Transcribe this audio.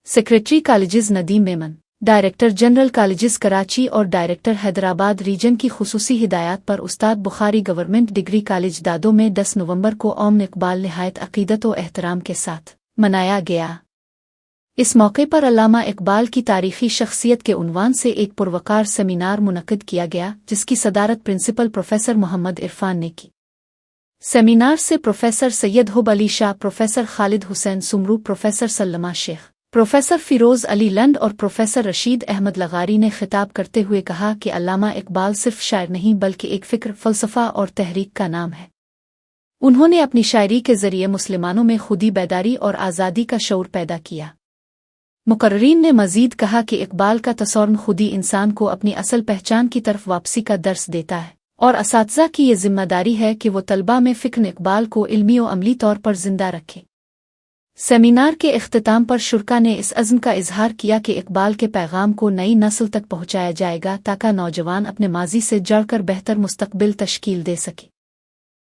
Secretary colleges Nadeem Memon, director general colleges Karachi और director Hyderabad reason की खुसूसी हिदायत पर उस्ताद बुखारी गवर्नमेंट डिग्री कॉलेज दादो में 10 नवंबर को ओम इकबाल निहायत अकीदत व एहतराम के साथ मनाया गया। इस मौके पर अल्लामा इकबाल की तारीखी शख्सियत के उन्वान से एक पुरवकार सेमिनार मुनक्किद किया गया, जिसकी सदारत प्रिंसिपल प्रोफेसर मोहम्मद इरफान ने की। सेमिनार से professor Syed Hub Ali Shah, professor Khalid Hussain Soomro, professor Salma Shaikh, professor Feroz Ali Lund और प्रोफेसर रशीद अहमद लगारी ने खिताब करते हुए कहा कि अल्लामा इकबाल सिर्फ शायर नहीं बल्कि एक फ़िक्र, फ़लसफ़ा और तहरीक का नाम है। उन्होंने अपनी शायरी के ज़रिए मुसलमानों में खुदी बेदारी और आज़ादी का शऊर पैदा किया। मुकर्रीन ने मज़ीद कहा कि इकबाल का तसव्वुर खुदी इंसान को अपनी असल पहचान की तरफ वापसी का दर्स देता है और असातिज़ा की ये जिम्मेदारी है कि वो तलबा में फ़िक्र इकबाल को इल्मी और अमली तौर पर जिंदा रखें। सेमिनार के इख्तिताम पर शुरका ने इस अज़्म का इजहार किया कि इकबाल के पैगाम को नई नस्ल तक पहुँचाया जाएगा ताकि नौजवान अपने माजी से जड़कर बेहतर मुस्तकबिल तश्कील दे सके।